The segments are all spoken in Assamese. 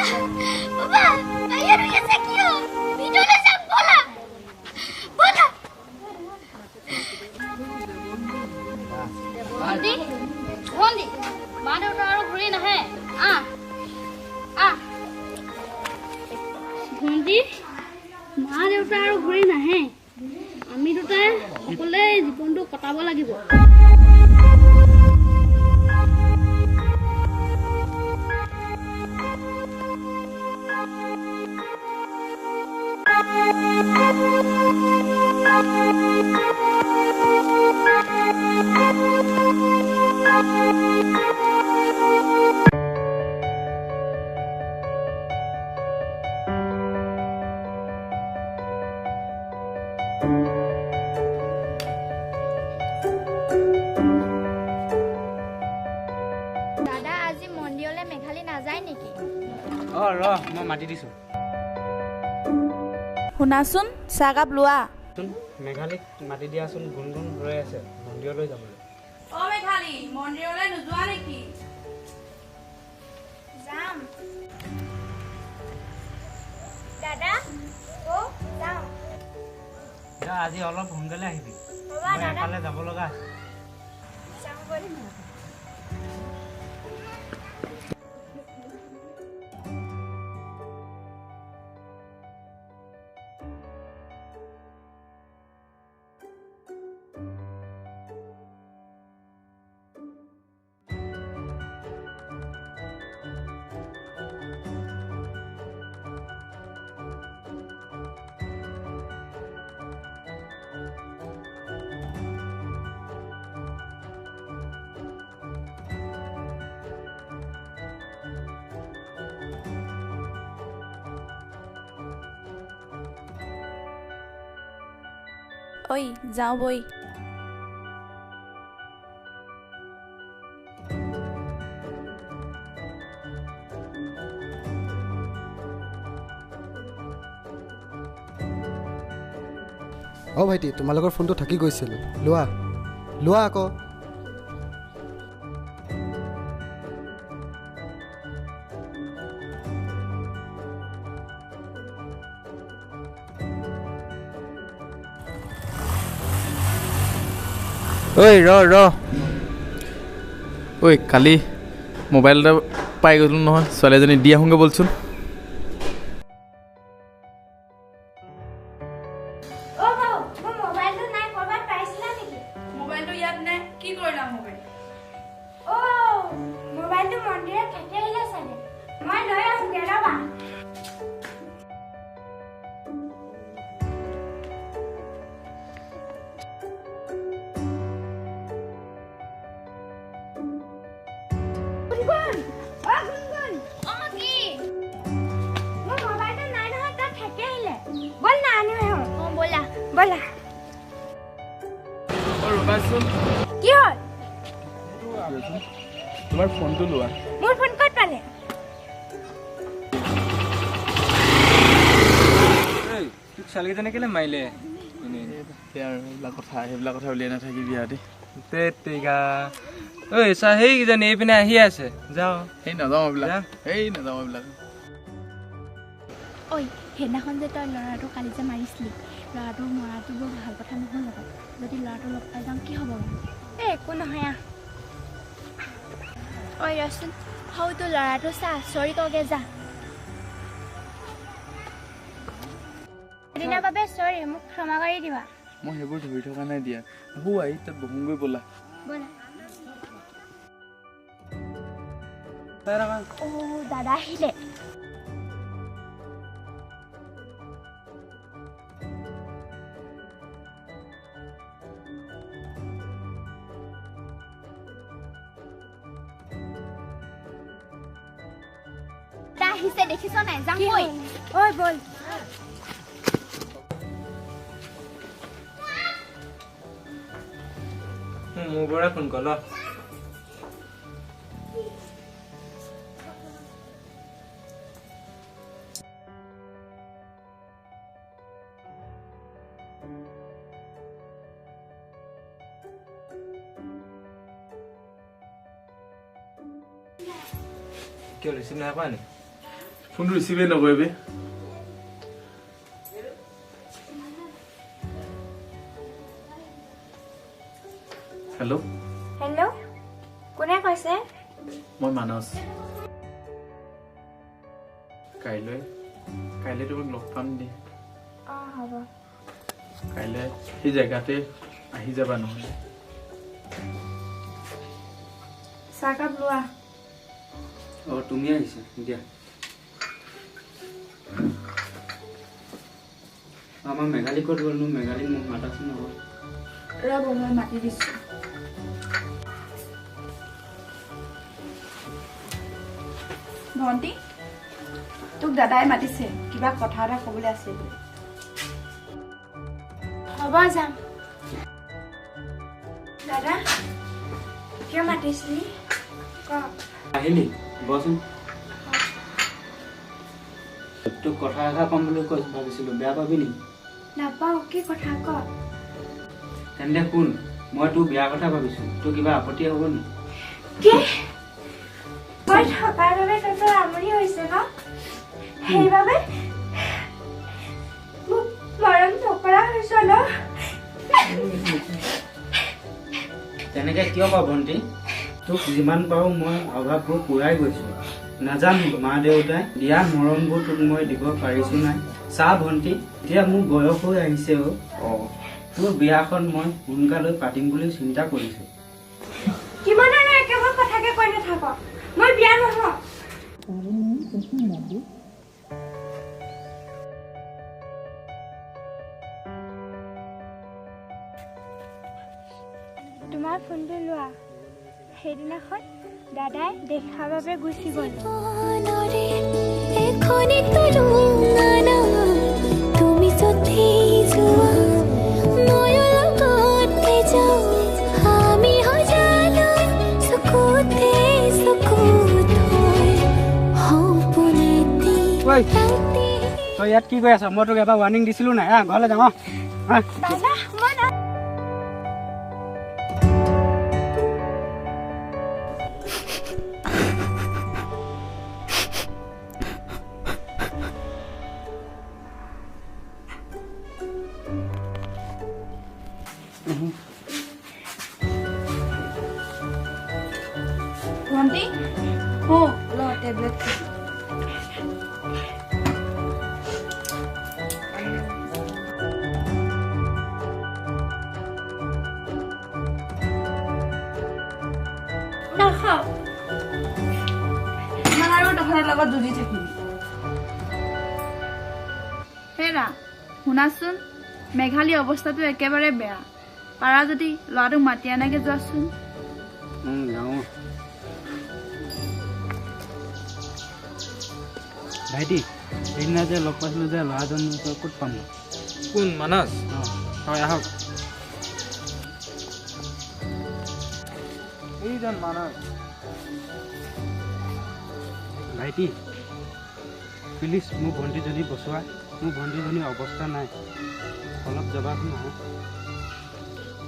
বাবা বাহিৰ হৈ আছে কিয় ভিতৰলৈ যাম বলা বলা ভন্টি ভন্টি মা দেউতা আৰু ঘূৰি নাহে ভন্টি মা দেউতা আৰু ঘূৰি নাহে আমি দুটাই সকলোৱে জীৱনটো কটাব লাগিব দাদা আজি মন্দিৰলৈ মেঘালী নাযায় নেকি মই মাতি দিছো শুনাচোন চাহকাপ লোৱা মেঘালীক মাতি দিয়াচোন গুণগুণ ৰৈ আছে মন্দিৰলৈ যাবলৈ মেঘালী মন্দিৰলৈ নোযোৱা নেকি যাম দাদা যাওঁ আজি অলপ সোনকালে আহিবি হ'ব দাদা এফালে যাব লগা আছে যাওঁ ব'ল ঐ যাওঁ বই ভাইটি তোমালোকৰ ফোনটো থাকি গৈছিল লোৱা লোৱা আকৌ ঐ ঐ কালি মোবাইল এটা পাই গ'লো নহয় ছোৱালী এজনী দি আহোঁগৈ বলচোন মোবাইলটো ইয়াত নে কি কৰিলা মোবাইল মোবাইলটো মন্দিৰত থাকি আহিলে চাগে মই লৈ আহোঁগে ৰ'বা ব'লা ৰ'বাচোন কি হ'ল তোমাৰ ফোনটো লোৱা মোৰ ফোন ক'ত পালে তোক ছোৱালীকেইজনী কেলৈ মাৰিলে সেইবিলাক কথা উলিয়াই নাথাকিবি আদি তেৰিকা ঐ চা সেইকেইজনী এইপিনে আহি আছে যাওঁ সেই নাযাওঁ এইবিলাক ঐ সেইদিনাখন যে তই ল'ৰাটো কালি যে মাৰিছিলি ল'ৰাটো মৰাটো বৰ ভাল কথা নহ'ল আকৌ যদি ল'ৰাটো লগ পাই যাওঁ কি হ'ব একো নহয় ঐ ৰচোন সৌটো ল'ৰাটো চা চৰি কওঁগে যা এদিনৰ বাবে চৰি মোক ক্ষমা কৰি দিবা মই সেইবোৰ ধৰি থকা নাই দিয়া আহি তাত বহুংগৈ ব'লা ব'লা দাদা আহিলে আহিছে দেখিছ নাই যাম ঐ বল মোৰ পৰা ফোন কৰ কিয় ৰিচিভ নাই কৰা নি ফোনটো ৰিচিভেই নকৰিবি। হেল্ল', হেল্ল', কোনে কৈছে? মই মানস। কাইলৈ তোমাক লগ পাম দেই। অঁ হ'ব। কাইলৈ সেই জেগাতে আহি যাবা নহ'লে। চাহকাপ লোৱা। অঁ তুমি আহিছা দিয়া। আমাৰ মেঘালী ক'ত গ'লনো? মেঘালীক মোক মাতাচোন নহয়। ৰ'ব মই মাতি দিছোঁ। ভণ্টি তোক দাদাই মাতিছে, কিবা কথা এটা ক'বলৈ আছে বোলে। হ'ব যাম। দাদা কিয় মাতিছিলি? ক। আহিলি বচোন। তোক কথা এটা ক'ম বুলি ভাবিছিলোঁ, বেয়া পাবি নেকি? নাপাওঁ, কি কথা ক। তেন্তে শুন, মই তোৰ বেয়া কথা ভাবিছোঁ। তোৰ কিবা আপত্তি হ'ব নেকি? কি? মই থকাৰ বাবে তহঁতৰ আমনি হৈছে ন? সেইবাবে মোক মৰম নকৰা হৈছ ন? তেনেকৈ কিয় পাওঁ ভণ্টি? তোক যিমান পাৰোঁ মই অভাৱবোৰ পূৰাই গৈছোঁ। নাজানো মা দেউতাই দিয়া মৰমবোৰ তোক মই দিব পাৰিছোঁ নাই। চা ভণ্টি, এতিয়া মোৰ বয়স হৈ আহিছে। তোৰ বিয়াখন মই সোনকালে পাতিম বুলি চিন্তা কৰিছোঁ। কিমান আৰু একেবাৰে কথাকে কৈ নাথাক। মই বিয়া নহওঁ। তোমাৰ ফোনটো লোৱা। সেইদিনাখন দাদাই দেখাৰ বাবে গুচি গ'ল। তই ইয়াত কি কৈ আছ? মই তোক এবাৰ ৱাৰ্ণিং দিছিলোঁ নাই? ঘৰলৈ যাওঁ। দাদা মই না ভণ্টি ল টেবলেট। নাখাওঁ। ইমান আৰু তহঁতৰ লগত যুঁজি থাকিবি। হেৰা শুনাচোন, মেঘালীৰ অৱস্থাটো একেবাৰে বেয়া। পাৰা যদি ল'ৰাটোক মাতি আনাকে যোৱাচোন। যাওঁ। ভাইটি, সেইদিনা যে লগ পাইছিলোঁ যে ল'ৰাজন তই ক'ত পাম? কোন মানস? হয় আহক। এইজন মানস। ভাইটি প্লিজ মোৰ ভণ্টিজনী বচোৱা। মোৰ ভণ্টিজনীৰ অৱস্থা নাই, অলপ জবাব নহয়।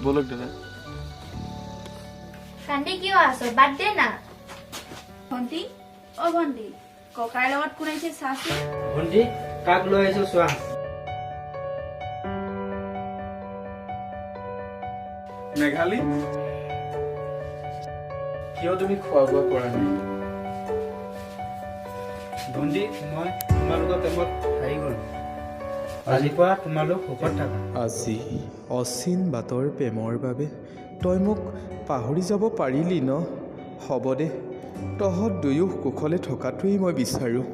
ব'লক দাদা। কান্দি কিয় আছ? বাদ দে না। ভণ্টি অ ভণ্টি, ককাইৰ লগত কোন আহিছে চাচোন। ভণ্টি কাক লৈ আহিছো চোৱা। মেঘালী, কিয় তুমি খোৱা বোৱা কৰা নাই? ভণ্টি মই তোমালোকৰ প্ৰেমত হাৰি গ'লো। আজিৰ পৰা তোমালোক সুখত থাকা। আজি অচিন বাটৰ প্ৰেমৰ বাবে তই মোক পাহৰি যাব পাৰিলি ন? হ'ব দে, তহঁত দুয়ো কুশলে থকাটোৱেই মই বিচাৰোঁ।